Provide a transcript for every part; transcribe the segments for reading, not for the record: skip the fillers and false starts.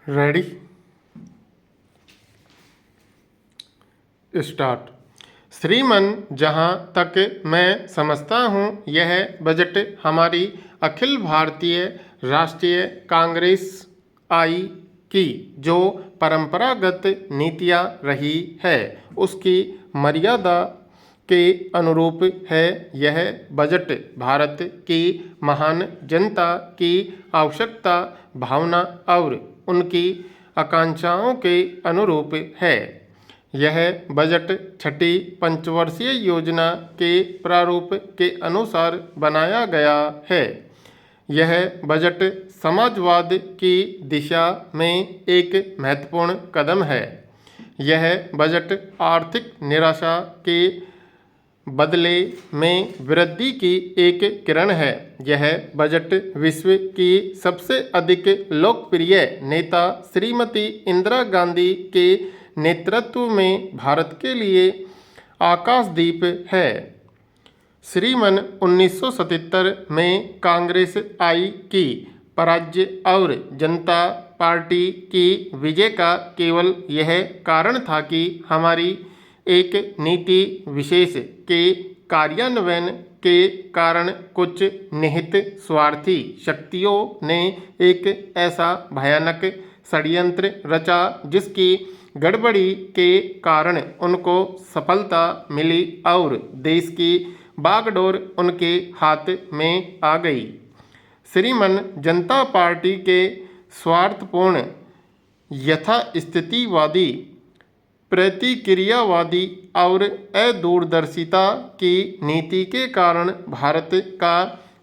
Ready start. श्रीमान, जहां तक मैं समझता हूं, यह बजट हमारी अखिल भारतीय राष्ट्रीय कांग्रेस आई की जो परंपरागत नीतियां रही है उसकी मर्यादा के अनुरूप है। यह बजट भारत की महान जनता की आवश्यकता भावना और उनकी आकांक्षाओं के अनुरूप है। यह बजट छठी पंचवर्षीय योजना के प्रारूप के अनुसार बनाया गया है। यह बजट समाजवाद की दिशा में एक महत्वपूर्ण कदम है। यह बजट आर्थिक निराशा के बदले में वृद्धि की एक किरण है। यह बजट विश्व की सबसे अधिक लोकप्रिय नेता श्रीमती इंदिरा गांधी के नेतृत्व में भारत के लिए आकाशदीप है। श्रीमान, 1977 में कांग्रेस आई की पराजय और जनता पार्टी की विजय का केवल यह कारण था कि हमारी एक नीति विशेष के कार्यान्वयन के कारण कुछ निहित स्वार्थी शक्तियों ने एक ऐसा भयानक षड्यंत्र रचा जिसकी गड़बड़ी के कारण उनको सफलता मिली और देश की बागडोर उनके हाथ में आ गई। श्रीमान, जनता पार्टी के स्वार्थपूर्ण यथास्थितिवादी प्रतिक्रियावादी और अदूरदर्शिता की नीति के कारण भारत का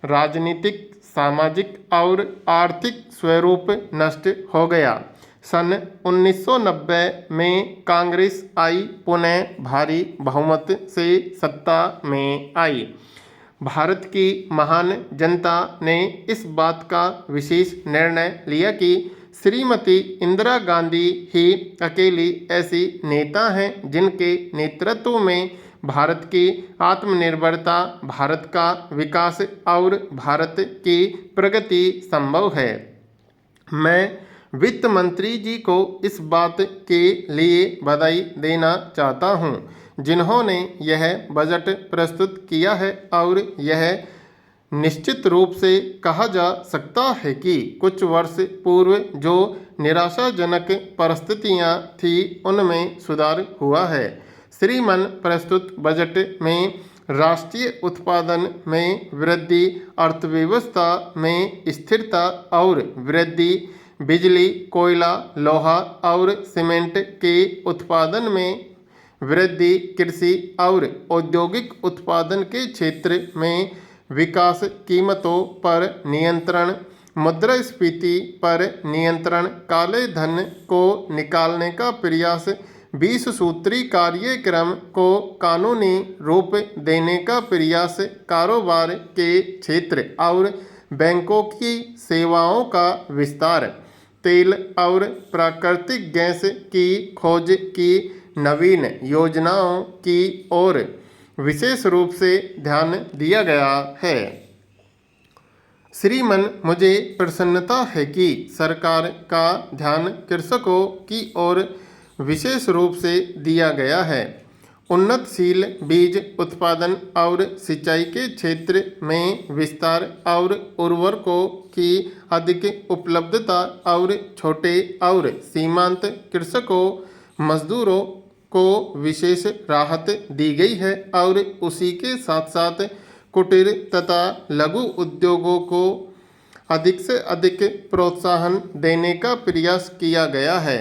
राजनीतिक सामाजिक और आर्थिक स्वरूप नष्ट हो गया। सन 1990 में कांग्रेस आई पुनः भारी बहुमत से सत्ता में आई। भारत की महान जनता ने इस बात का विशेष निर्णय लिया कि श्रीमती इंदिरा गांधी ही अकेली ऐसी नेता हैं जिनके नेतृत्व में भारत की आत्मनिर्भरता, भारत का विकास और भारत की प्रगति संभव है। मैं वित्त मंत्री जी को इस बात के लिए बधाई देना चाहता हूं जिन्होंने यह बजट प्रस्तुत किया है और यह निश्चित रूप से कहा जा सकता है कि कुछ वर्ष पूर्व जो निराशाजनक परिस्थितियां थी उनमें सुधार हुआ है। श्रीमान, प्रस्तुत बजट में राष्ट्रीय उत्पादन में वृद्धि, अर्थव्यवस्था में स्थिरता और वृद्धि, बिजली, कोयला, लोहा और सीमेंट के उत्पादन में वृद्धि, कृषि और औद्योगिक उत्पादन के क्षेत्र में विकास, कीमतों पर नियंत्रण, मुद्रास्फीति पर नियंत्रण, काले धन को निकालने का प्रयास, 20 सूत्री कार्यक्रम को कानूनी रूप देने का प्रयास, कारोबार के क्षेत्र और बैंकों की सेवाओं का विस्तार, तेल और प्राकृतिक गैस की खोज की नवीन योजनाओं की ओर विशेष रूप से ध्यान दिया गया है। श्रीमान, मुझे प्रसन्नता है कि सरकार का ध्यान कृषकों की ओर विशेष रूप से दिया गया है। उन्नतशील बीज उत्पादन और सिंचाई के क्षेत्र में विस्तार और उर्वरकों की अधिक उपलब्धता और छोटे और सीमांत कृषकों मजदूरों को विशेष राहत दी गई है और उसी के साथ साथ कुटीर तथा लघु उद्योगों को अधिक से अधिक प्रोत्साहन देने का प्रयास किया गया है।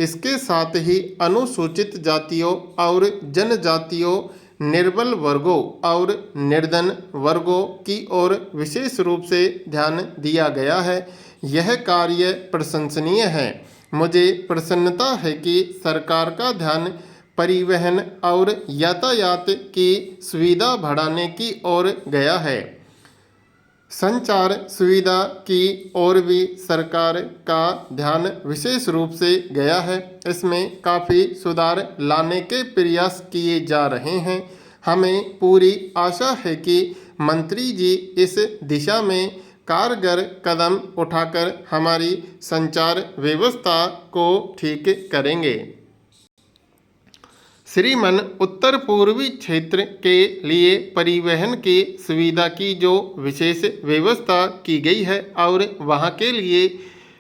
इसके साथ ही अनुसूचित जातियों और जनजातियों, निर्बल वर्गों और निर्धन वर्गों की ओर विशेष रूप से ध्यान दिया गया है। यह कार्य प्रशंसनीय है। मुझे प्रसन्नता है कि सरकार का ध्यान परिवहन और यातायात की सुविधा बढ़ाने की ओर गया है। संचार सुविधा की ओर भी सरकार का ध्यान विशेष रूप से गया है। इसमें काफ़ी सुधार लाने के प्रयास किए जा रहे हैं। हमें पूरी आशा है कि मंत्री जी इस दिशा में कारगर कदम उठाकर हमारी संचार व्यवस्था को ठीक करेंगे। श्रीमान, उत्तर पूर्वी क्षेत्र के लिए परिवहन की सुविधा की जो विशेष व्यवस्था की गई है और वहाँ के लिए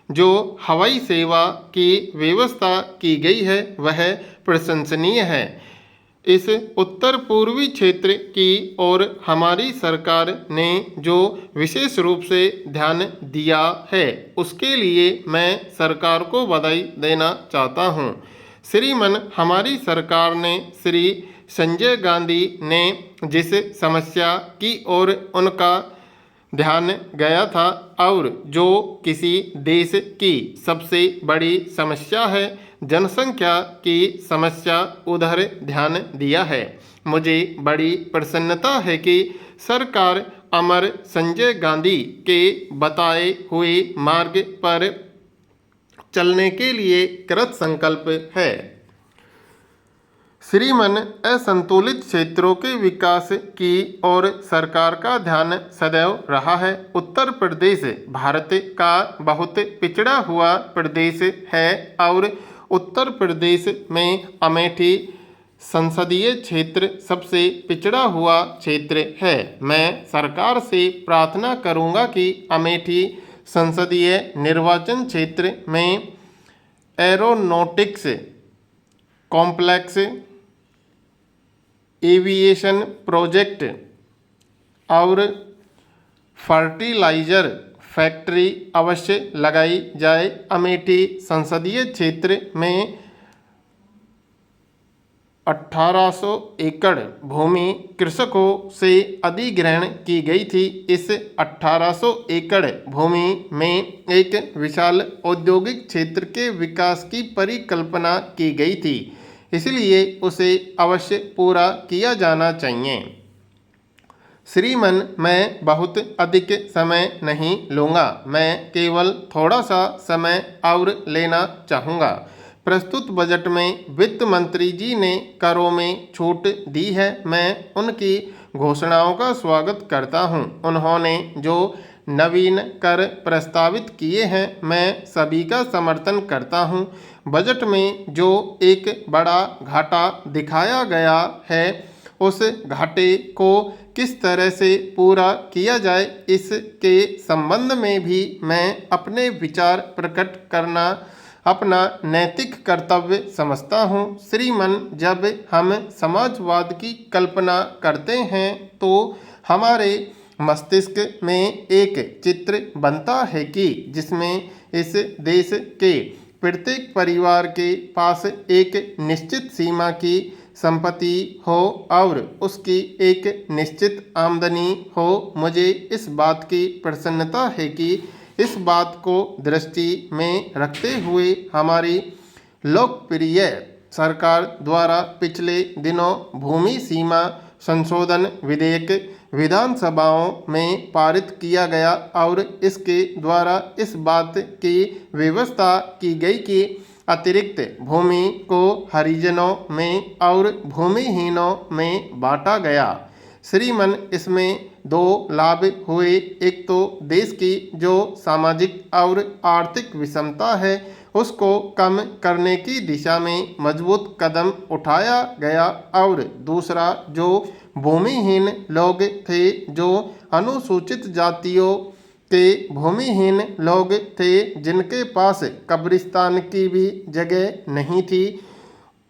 जो हवाई सेवा की व्यवस्था की गई है वह प्रशंसनीय है। इस उत्तर पूर्वी क्षेत्र की ओर हमारी सरकार ने जो विशेष रूप से ध्यान दिया है उसके लिए मैं सरकार को बधाई देना चाहता हूँ। श्रीमान, हमारी सरकार ने श्री संजय गांधी ने जिस समस्या की ओर उनका ध्यान गया था और जो किसी देश की सबसे बड़ी समस्या है, जनसंख्या की समस्या, उधर ध्यान दिया है। मुझे बड़ी प्रसन्नता है कि सरकार अमर संजय गांधी के बताए हुए मार्ग पर चलने के लिए कृत संकल्प है। श्रीमान, असंतुलित क्षेत्रों के विकास की ओर सरकार का ध्यान सदैव रहा है। उत्तर प्रदेश भारत का बहुत पिछड़ा हुआ प्रदेश है और उत्तर प्रदेश में अमेठी संसदीय क्षेत्र सबसे पिछड़ा हुआ क्षेत्र है। मैं सरकार से प्रार्थना करूंगा कि अमेठी संसदीय निर्वाचन क्षेत्र में एरोनॉटिक्स कॉम्प्लेक्स, एविएशन प्रोजेक्ट और फर्टिलाइजर फैक्ट्री अवश्य लगाई जाए। अमेठी संसदीय क्षेत्र में 1800 एकड़ भूमि कृषकों से अधिग्रहण की गई थी। इस 1800 एकड़ भूमि में एक विशाल औद्योगिक क्षेत्र के विकास की परिकल्पना की गई थी, इसलिए उसे अवश्य पूरा किया जाना चाहिए। श्रीमान, मैं बहुत अधिक समय नहीं लूँगा, मैं केवल थोड़ा सा समय और लेना चाहूँगा। प्रस्तुत बजट में वित्त मंत्री जी ने करों में छूट दी है। मैं उनकी घोषणाओं का स्वागत करता हूं। उन्होंने जो नवीन कर प्रस्तावित किए हैं मैं सभी का समर्थन करता हूं। बजट में जो एक बड़ा घाटा दिखाया गया है उस घाटे को किस तरह से पूरा किया जाए इसके संबंध में भी मैं अपने विचार प्रकट करना अपना नैतिक कर्तव्य समझता हूँ। श्रीमान, जब हम समाजवाद की कल्पना करते हैं तो हमारे मस्तिष्क में एक चित्र बनता है कि जिसमें इस देश के प्रत्येक परिवार के पास एक निश्चित सीमा की संपत्ति हो और उसकी एक निश्चित आमदनी हो। मुझे इस बात की प्रसन्नता है कि इस बात को दृष्टि में रखते हुए हमारी लोकप्रिय सरकार द्वारा पिछले दिनों भूमि सीमा संशोधन विधेयक विधानसभाओं में पारित किया गया और इसके द्वारा इस बात की व्यवस्था की गई कि अतिरिक्त भूमि को हरिजनों में और भूमिहीनों में बांटा गया। श्रीमान, इसमें दो लाभ हुए। एक तो देश की जो सामाजिक और आर्थिक विषमता है उसको कम करने की दिशा में मजबूत कदम उठाया गया और दूसरा जो भूमिहीन लोग थे, जो अनुसूचित जातियों के भूमिहीन लोग थे जिनके पास कब्रिस्तान की भी जगह नहीं थी,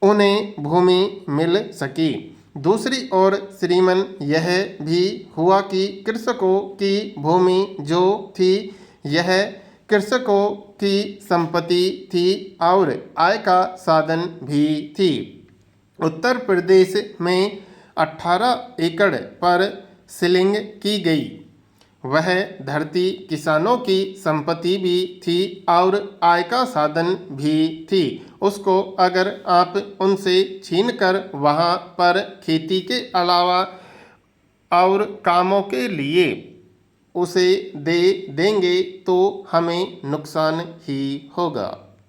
उन्हें भूमि मिल सकी। दूसरी ओर श्रीमान, यह भी हुआ कि कृषकों की भूमि जो थी यह कृषकों की संपत्ति थी और आय का साधन भी थी। उत्तर प्रदेश में 18 एकड़ पर सीलिंग की गई वह धरती किसानों की संपत्ति भी थी और आय का साधन भी थी। उसको अगर आप उनसे छीनकर वहाँ पर खेती के अलावा और कामों के लिए उसे दे देंगे तो हमें नुकसान ही होगा।